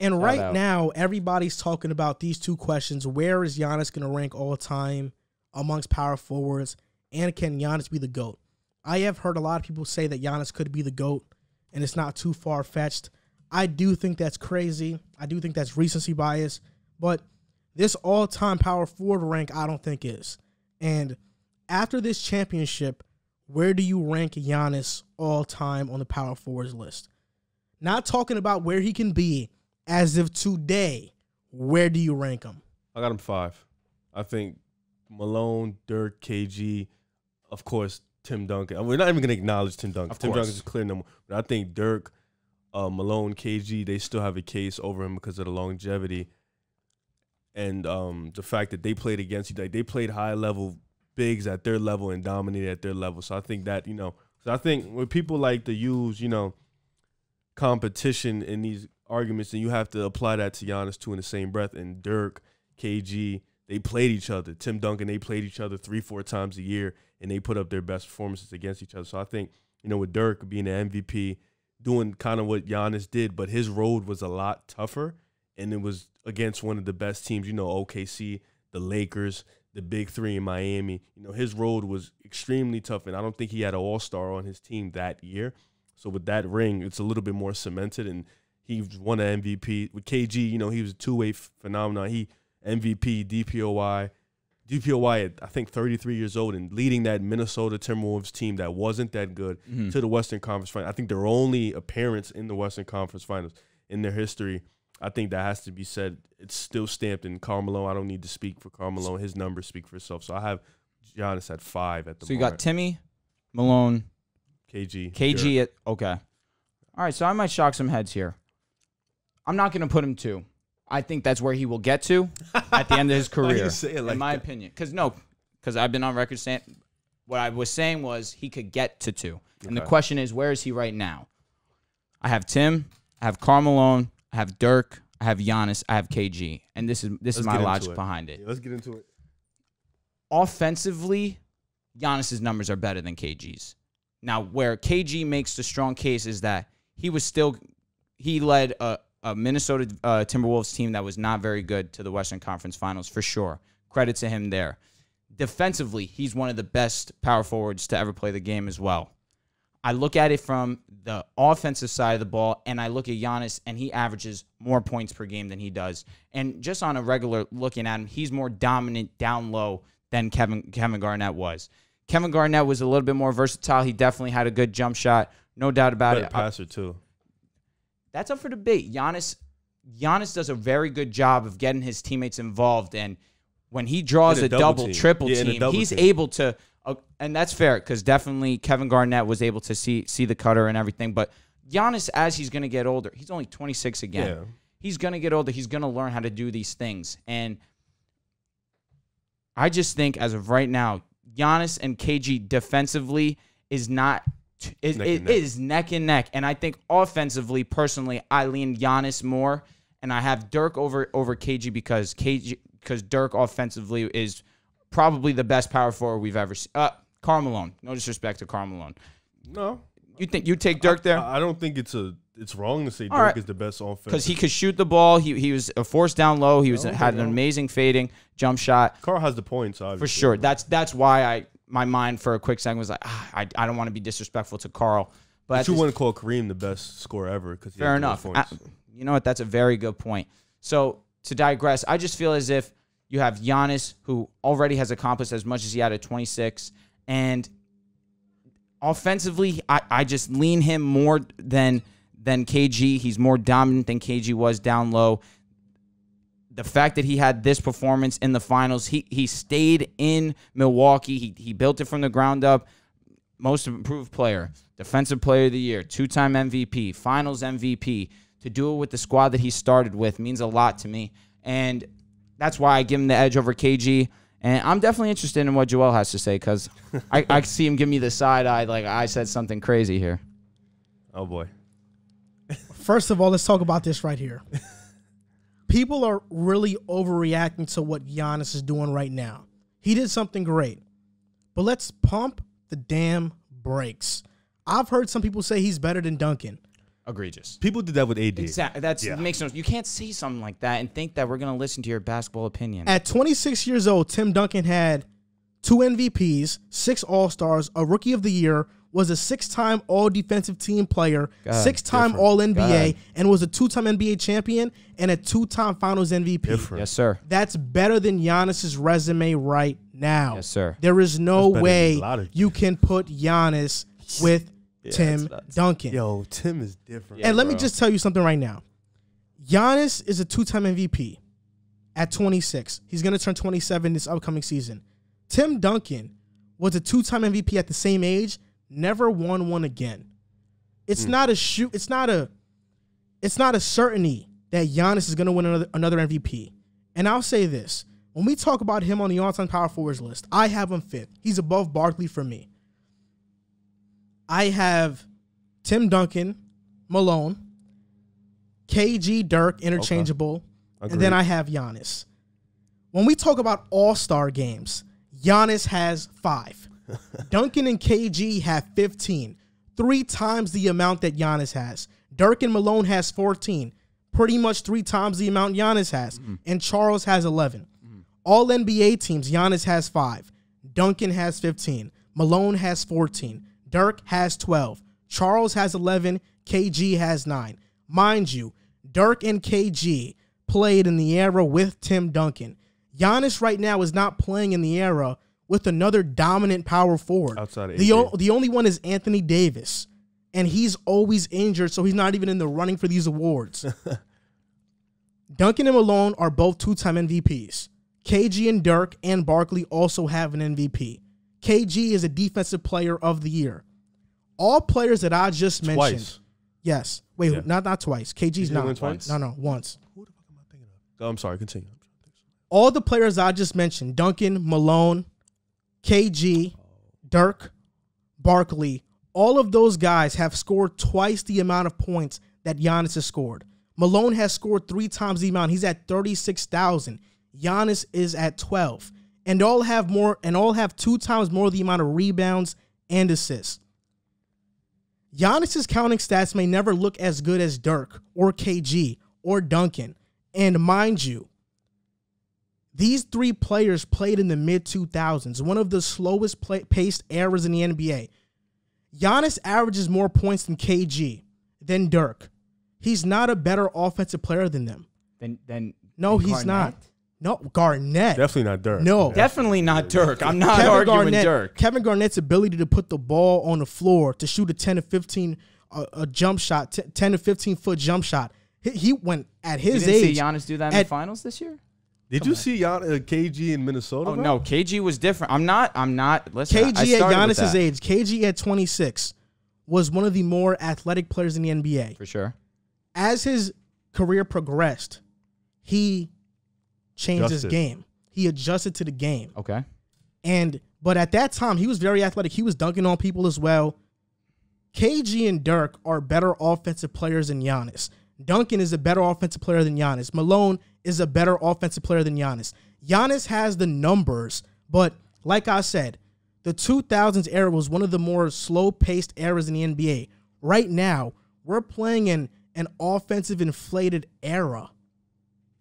And right now, everybody's talking about these two questions. Where is Giannis going to rank all time amongst power forwards? And can Giannis be the GOAT? I have heard a lot of people say that Giannis could be the GOAT, and it's not too far-fetched. I do think that's crazy. I do think that's recency bias. But this all-time power forward rank, I don't think is. And after this championship, where do you rank Giannis all-time on the power forwards list? Not talking about where he can be as of today. Where do you rank him? I got him 5. I think Malone, Dirk, KG, of course, Tim Duncan. We're not even going to acknowledge Tim Duncan. Tim Duncan is a clear number. But I think Dirk, Malone, KG, they still have a case over him because of the longevity and the fact that they played against you. Like, they played high-level bigs at their level and dominated at their level. So I think that, so I think when people like to use, competition in these arguments, and you have to apply that to Giannis too in the same breath. And Dirk, KG, they played each other. Tim Duncan, they played each other 3-4 times a year, and they put up their best performances against each other. So I think, with Dirk being the MVP, doing kind of what Giannis did, but his road was a lot tougher, and it was against one of the best teams, OKC, the Lakers, the Big Three in Miami. His road was extremely tough, and I don't think he had an all-star on his team that year. So with that ring, it's a little bit more cemented, and he won an MVP. With KG, he was a two-way phenomenon. He MVP, DPOY at, I think, 33 years old, and leading that Minnesota Timberwolves team that wasn't that good to the Western Conference Finals. I think their only appearance in the Western Conference Finals in their history. I think that has to be said. It's still stamped in Karl Malone. I don't need to speak for Karl Malone. His numbers speak for itself. So I have Giannis at 5 at the moment. So you got Timmy, Malone, KG at okay. All right, so I might shock some heads here. I'm not going to put him 2. I think that's where he will get to at the end of his career, in my opinion. Because I've been on record saying what I was saying was he could get to 2. And the question is, where is he right now? I have Tim, I have Karl Malone, I have Dirk, I have Giannis, I have KG. And this is my logic behind it. Yeah, let's get into it. Offensively, Giannis's numbers are better than KG's. Now, where KG makes the strong case is that he led a Minnesota Timberwolves team that was not very good to the Western Conference Finals, for sure. Credit to him there. Defensively, he's one of the best power forwards to ever play the game as well. I look at it from the offensive side of the ball, and I look at Giannis, and he averages more points per game than he does. And just on a regular looking at him, he's more dominant down low than Kevin Garnett was. Kevin Garnett was a little bit more versatile. He definitely had a good jump shot, no doubt about it. Passer too. That's up for debate. Giannis does a very good job of getting his teammates involved, and when he draws a double, triple team, he's able to, and that's fair because definitely Kevin Garnett was able to see the cutter and everything. But Giannis, as he's going to get older, he's only 26 again. Yeah. He's going to get older. He's going to learn how to do these things, and I just think as of right now, Giannis and KG defensively is not. It is neck and neck. And I think offensively, personally, I lean Giannis more. And I have Dirk over KG because Dirk offensively is probably the best power forward we've ever seen. Karl Malone. No disrespect to Karl Malone. No. You think you take Dirk there? I don't think it's wrong to say Dirk is the best offense. Because he could shoot the ball. He was a force down low. He had an amazing fading jump shot. Karl has the points, obviously. For sure. That's why my mind for a quick second was like, I don't want to be disrespectful to Karl. But you want to call Kareem the best scorer ever. Fair enough. You know what? That's a very good point. So to digress, I just feel as if you have Giannis, who already has accomplished as much as he had at 26. And offensively, I just lean him more than KG. He's more dominant than KG was down low. The fact that he had this performance in the finals, he stayed in Milwaukee. He built it from the ground up. Most improved player, defensive player of the year, 2-time MVP, finals MVP. To do it with the squad that he started with means a lot to me. And that's why I give him the edge over KG. And I'm definitely interested in what Joel has to say because I see him give me the side eye like I said something crazy here. Oh, boy. First of all, let's talk about this right here. People are really overreacting to what Giannis is doing right now. He did something great. But let's pump the damn brakes. I've heard some people say he's better than Duncan. Egregious. People did that with AD. Exactly. Makes no. You can't say something like that and think that we're gonna listen to your basketball opinion. At 26 years old, Tim Duncan had 2 MVPs, 6 All-Stars, a Rookie of the Year, was a 6-time All-Defensive Team player, 6-time All-NBA, and was a 2-time NBA champion and a 2-time Finals MVP. Different. Yes, sir. That's better than Giannis's resume right now. Yes, sir. There is no That's better way than a lot of- you can put Giannis with Tim Duncan. Yo, Tim is different. And let me just tell you something right now. Giannis is a 2-time MVP at 26. He's going to turn 27 this upcoming season. Tim Duncan was a 2-time MVP at the same age, never won one again. It's not a certainty that Giannis is going to win another MVP. And I'll say this. When we talk about him on the all-time power forwards list, I have him 5th. He's above Barkley for me. I have Tim Duncan, Malone, KG, Dirk, interchangeable, and then I have Giannis. When we talk about all-star games, Giannis has 5. Duncan and KG have 15, 3 times the amount that Giannis has. Dirk and Malone has 14, pretty much 3 times the amount Giannis has. And Charles has 11. All NBA teams, Giannis has 5. Duncan has 15. Malone has 14. Dirk has 12. Charles has 11. KG has 9. Mind you, Dirk and KG played in the era with Tim Duncan. Giannis right now is not playing in the era with another dominant power forward. Outside of the only one is Anthony Davis, and he's always injured, so he's not even in the running for these awards. Duncan and Malone are both 2-time MVPs. KG and Dirk and Barkley also have an MVP. KG is a Defensive Player of the Year. All players that I just mentioned. Twice. Yes. Wait, not twice. KG's not. Twice? No, once. Who the fuck am I thinking of? Oh, I'm sorry. Continue. All the players I just mentioned, Duncan, Malone, KG, Dirk, Barkley, all of those guys have scored twice the amount of points that Giannis has scored. Malone has scored 3 times the amount. He's at 36,000. Giannis is at 12. And all have 2 times more the amount of rebounds and assists. Giannis's counting stats may never look as good as Dirk or KG or Duncan. And mind you, these 3 players played in the mid-2000s, one of the slowest paced eras in the NBA. Giannis averages more points than KG, than Dirk. He's not a better offensive player than them. No, he's Garnett? Not. No, Garnett. Definitely not Dirk. No. Definitely not Dirk. I'm not arguing Dirk. Kevin Garnett's ability to put the ball on the floor, to shoot a 10 to 15 a jump shot, 10 to 15-foot jump shot. He went at his age. You didn't see Giannis do that in the finals this year? Did you see KG in Minnesota? Oh, bro? no. KG was different. I'm not. Listen, KG at Giannis's age, KG at 26 was one of the more athletic players in the NBA. For sure. As his career progressed, he changed his game. He adjusted to the game. Okay. But at that time, he was very athletic. He was dunking on people as well. KG and Dirk are better offensive players than Giannis. Duncan is a better offensive player than Giannis. Malone is a better offensive player than Giannis. Giannis has the numbers, but like I said, the 2000s era was one of the more slow-paced eras in the NBA. Right now, we're playing in an offensive inflated era.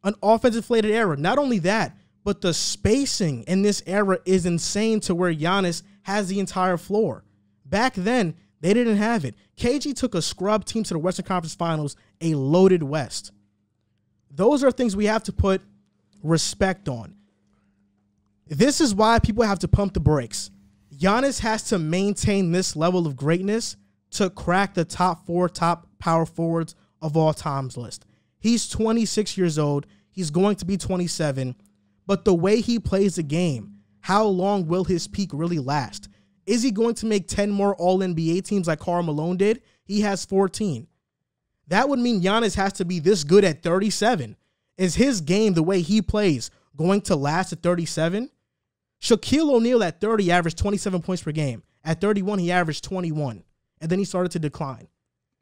An offensive inflated era. Not only that, but the spacing in this era is insane to where Giannis has the entire floor. Back then, they didn't have it. KG took a scrub team to the Western Conference Finals, a loaded West. Those are things we have to put respect on. This is why people have to pump the brakes. Giannis has to maintain this level of greatness to crack the top 4 top power forwards of all times list. He's 26 years old. He's going to be 27. But the way he plays the game, how long will his peak really last? Is he going to make 10 more All-NBA teams like Karl Malone did? He has 14. That would mean Giannis has to be this good at 37. Is his game, the way he plays, going to last at 37? Shaquille O'Neal at 30 averaged 27 points per game. At 31, he averaged 21. And then he started to decline.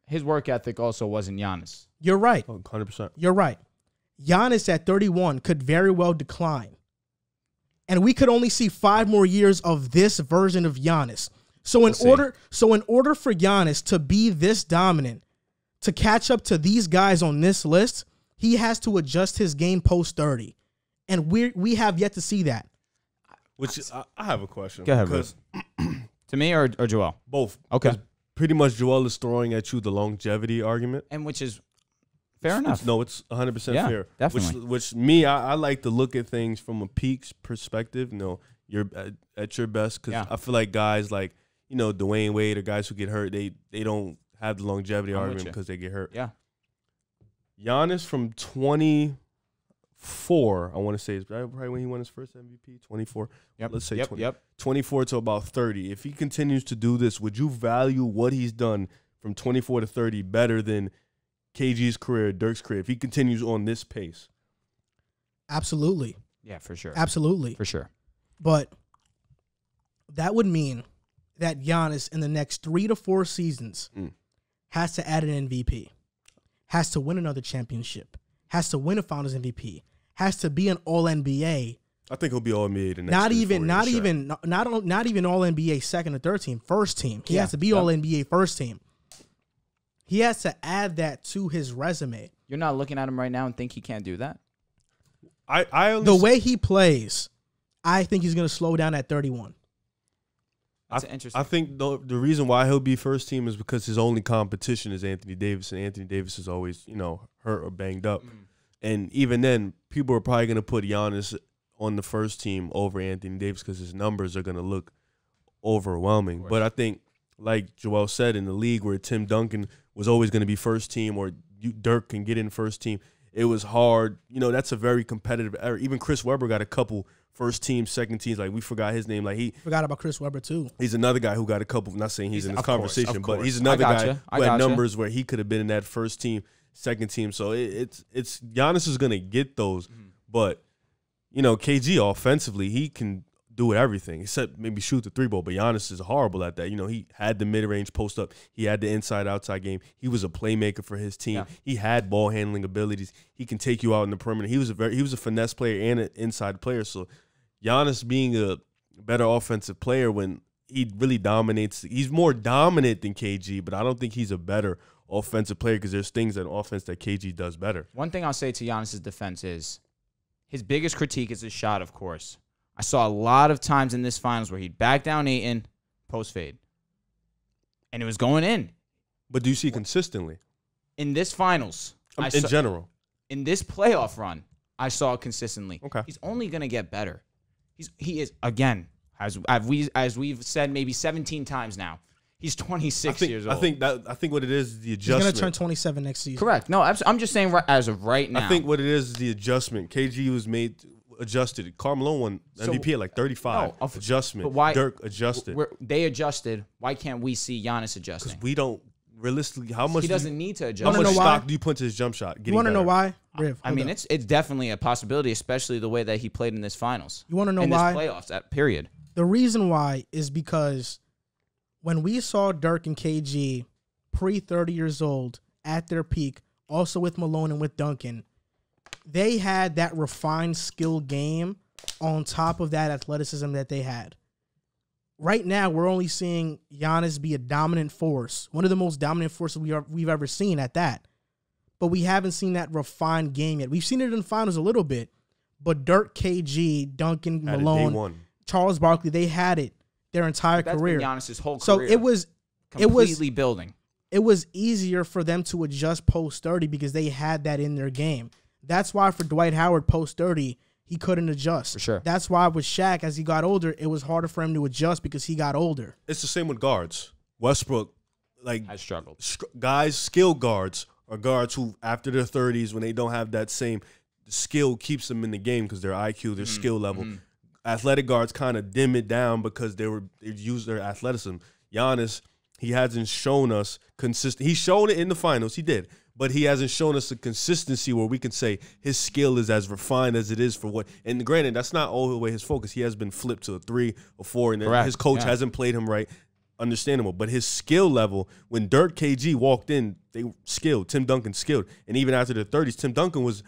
His work ethic also wasn't Giannis. You're right. 100%. You're right. Giannis at 31 could very well decline. And we could only see 5 more years of this version of Giannis. So in order for Giannis to be this dominant, to catch up to these guys on this list, he has to adjust his game post 30. And we have yet to see that. Which I have a question. Go ahead, because to me or Joel? Both. Okay. Pretty much Joel is throwing at you the longevity argument. And which is fair enough. No, it's 100% yeah, fair. Definitely. Which me, I like to look at things from a peak perspective. You know, you're at your best because I feel like guys like, you know, Dwayne Wade or guys who get hurt, they don't have the longevity argument because they get hurt. Yeah. Giannis from 24, I want to say, is probably when he won his first MVP, 24. Yep. Let's say 20, Yep. 24 to about 30. If he continues to do this, would you value what he's done from 24 to 30 better than KG's career, Dirk's career, if he continues on this pace? Absolutely. Yeah, for sure. Absolutely. For sure. But that would mean that Giannis in the next 3 to 4 seasons has to add an MVP, has to win another championship, has to win a Finals MVP, has to be an All-NBA. I think he'll be All-NBA the next not 3 to 4 even years, not even All-NBA second or third team, first team. He has to be All-NBA first team. He has to add that to his resume. You're not looking at him right now and think he can't do that? The way he plays, I think he's going to slow down at 31. That's interesting. I think the reason why he'll be first team is because his only competition is Anthony Davis, and Anthony Davis is always, you know, hurt or banged up. And even then, people are probably going to put Giannis on the first team over Anthony Davis because his numbers are going to look overwhelming. But I think, like Joel said, in the league where Tim Duncan was always going to be first team or Dirk can get in first team, it was hard. You know, that's a very competitive era. Even Chris Webber got a couple first team, second teams. Like, we forgot his name. Like, forgot about Chris Webber too. He's another guy who got a couple. Not saying he's in this conversation, but he's another guy I who had numbers where he could have been in that first team, second team. So it's Giannis is gonna get those, but you know, KG offensively he can do everything except maybe shoot the 3-ball. But Giannis is horrible at that. You know, he had the mid-range post up. He had the inside-outside game. He was a playmaker for his team. Yeah. He had ball handling abilities. He can take you out in the perimeter. He was a finesse player and an inside player. So Giannis being a better offensive player when he really dominates. He's more dominant than KG, but I don't think he's a better offensive player because there's things in offense that KG does better. One thing I'll say to Giannis's defense is his biggest critique is his shot, of course. I saw a lot of times in this finals where he'd back down Ayton, post fade. And it was going in. But do you see consistently? In this finals. In general. In this playoff run, I saw it consistently. Okay. He's only going to get better. He is, again, as we've said maybe 17 times now, he's 26 years old. I think what it is the adjustment. He's going to turn 27 next season. Correct. No, I'm just saying as of right now. I think what it is the adjustment. KG was adjusted. Carmelo won MVP at like 35. No, adjustment. But why Dirk adjusted? They adjusted. Why can't we see Giannis adjusting? Because we don't realistically. How much he doesn't need to adjust. How much stock do you put to his jump shot? You want to know why? Riv, I mean, it's definitely a possibility, especially the way that he played in this finals. You want to know in why? In this playoffs, that period. The reason why is because when we saw Dirk and KG pre-30 years old at their peak, also with Malone and with Duncan, they had that refined skill game on top of that athleticism that they had. Right now, we're only seeing Giannis be a dominant force, one of the most dominant forces we've ever seen at that. But we haven't seen that refined game yet. We've seen it in the finals a little bit, but Dirk, KG, Duncan, Malone, Charles Barkley, they had it their entire career. That's been Giannis' whole career. So it was completely building. It was easier for them to adjust post 30 because they had that in their game. That's why for Dwight Howard post 30, he couldn't adjust. For sure. That's why with Shaq, as he got older, it was harder for him to adjust because he got older. It's the same with guards. Westbrook, has struggled. Guys, skill guards are guards who, after their 30s, when they don't have that same skill, keeps them in the game because their IQ, their skill level. Athletic guards kind of dim it down because they use their athleticism. Giannis, he hasn't shown us consistent. He's shown it in the finals. He did. But he hasn't shown us a consistency where we can say his skill is as refined as it is for what. And granted, that's not all the way his focus. He has been flipped to a 3 or 4, and his coach hasn't played him right. Understandable. But his skill level, when Dirk, KG walked in, they skilled. Tim Duncan skilled. And even after the 30s, Tim Duncan was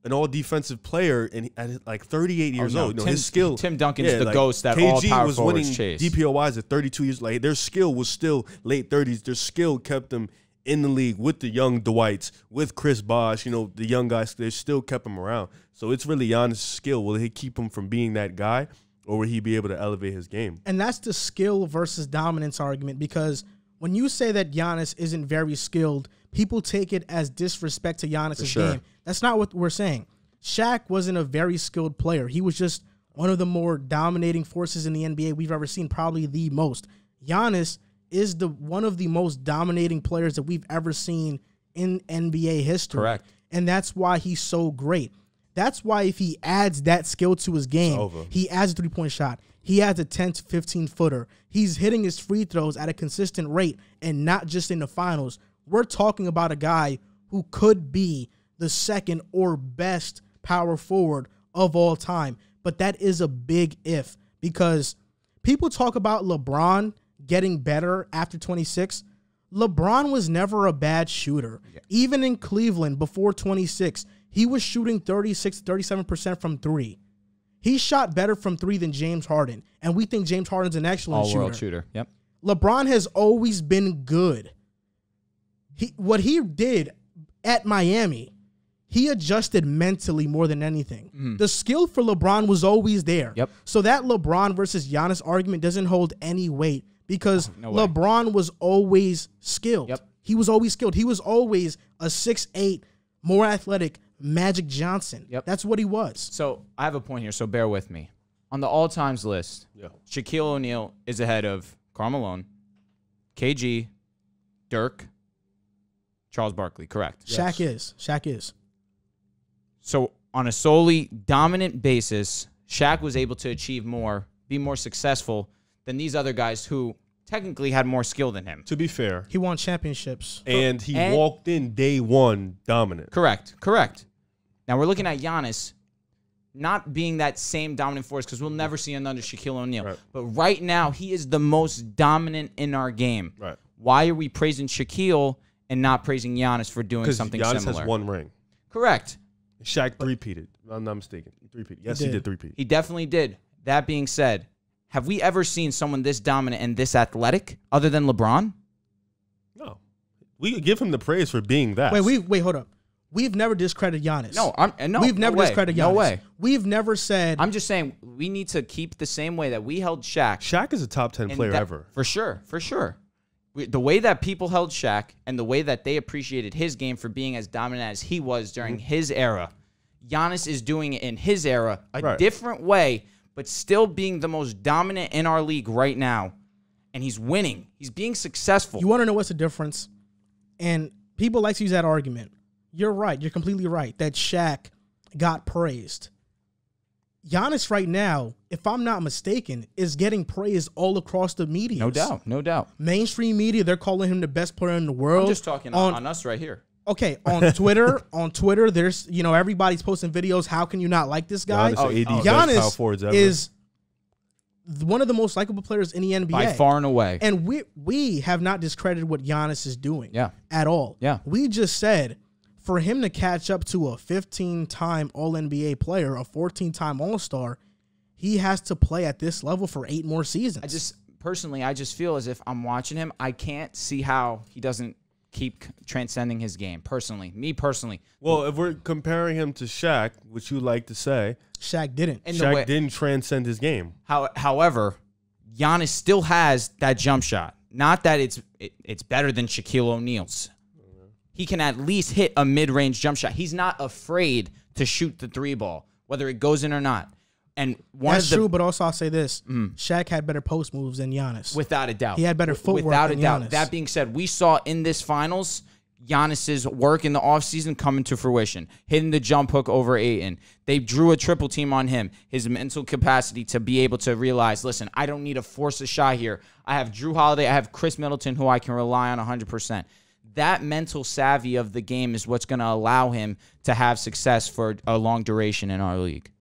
an all-defensive player and at like 38 years old. You know, his skill. Tim Duncan's the ghost that all power forwards chase. DPOYs at 32 years. Like, their skill was still late 30s. Their skill kept them in the league with the young Dwights, with Chris Bosh, the young guys, they still kept him around. So it's really Giannis' skill. Will he keep him from being that guy, or will he be able to elevate his game? And that's the skill versus dominance argument, because when you say that Giannis isn't very skilled, people take it as disrespect to Giannis' game. That's not what we're saying. Shaq wasn't a very skilled player. He was just one of the more dominating forces in the NBA we've ever seen, probably the most. Giannis is one of the most dominating players that we've ever seen in NBA history. Correct. And that's why he's so great. That's why if he adds that skill to his game, he adds a three-point shot. He adds a 10 to 15-footer. He's hitting his free throws at a consistent rate and not just in the finals. We're talking about a guy who could be the second or best power forward of all time. But that is a big if, because people talk about LeBron getting better after 26. LeBron was never a bad shooter. Yeah. Even in Cleveland before 26, he was shooting 36, 37% from three. He shot better from three than James Harden, and we think James Harden's an excellent shooter. All-world shooter, yep. LeBron has always been good. What he did at Miami, he adjusted mentally more than anything. Mm. The skill for LeBron was always there. Yep. So that LeBron versus Giannis argument doesn't hold any weight, because LeBron was always skilled. Yep. He was always skilled. He was always a 6'8", more athletic Magic Johnson. Yep. That's what he was. So I have a point here, so bear with me. On the all-times list, Shaquille O'Neal is ahead of Karl Malone, KG, Dirk, Charles Barkley, correct? Shaq is. So on a solely dominant basis, Shaq was able to achieve more, be more successful than these other guys who technically had more skill than him. To be fair, he won championships. And he walked in day one dominant. Correct. Now we're looking at Giannis not being that same dominant force, because we'll never see another Shaquille O'Neal. Right. But right now, he is the most dominant in our game. Right. Why are we praising Shaquille and not praising Giannis for doing something similar? Because Giannis has one ring. Correct. Shaq three-peated. I'm not mistaken. Three-peated. Yes, he did three-peat. He definitely did. That being said, have we ever seen someone this dominant and this athletic other than LeBron? No. We could give him the praise for being that. Wait, hold up. We've never discredited Giannis. No, we've never discredited Giannis. No way. We've never said. I'm just saying we need to keep the same way that we held Shaq. Shaq is a top 10 player ever. For sure. The way that people held Shaq and the way that they appreciated his game for being as dominant as he was during his era, Giannis is doing it in his era a different way, but still being the most dominant in our league right now. And he's winning. He's being successful. You want to know what's the difference? And people like to use that argument. You're right. You're completely right that Shaq got praised. Giannis right now, if I'm not mistaken, is getting praised all across the media. No doubt. Mainstream media, they're calling him the best player in the world. I'm just talking on us right here. Okay, on Twitter, there's, everybody's posting videos. How can you not like this guy? Giannis is one of the most likable players in the NBA. By far and away. And we have not discredited what Giannis is doing at all. Yeah. We just said, for him to catch up to a 15-time All-NBA player, a 14-time All-Star, he has to play at this level for 8 more seasons. I just feel as if I'm watching him, I can't see how he doesn't keep transcending his game, me personally. Well, if we're comparing him to Shaq, which you like to say, Shaq didn't. Shaq didn't transcend his game. However, Giannis still has that jump shot. Not that it's better than Shaquille O'Neal's. He can at least hit a mid-range jump shot. He's not afraid to shoot the 3 ball, whether it goes in or not. And that's true, but also I'll say this. Shaq had better post moves than Giannis. Without a doubt. He had better footwork without than a doubt. Giannis. That being said, we saw in this finals Giannis's work in the offseason coming to fruition, hitting the jump hook over Ayton. They drew a triple team on him. His mental capacity to be able to realize, listen, I don't need to force a shot here. I have Drew Holiday. I have Chris Middleton, who I can rely on 100%. That mental savvy of the game is what's going to allow him to have success for a long duration in our league.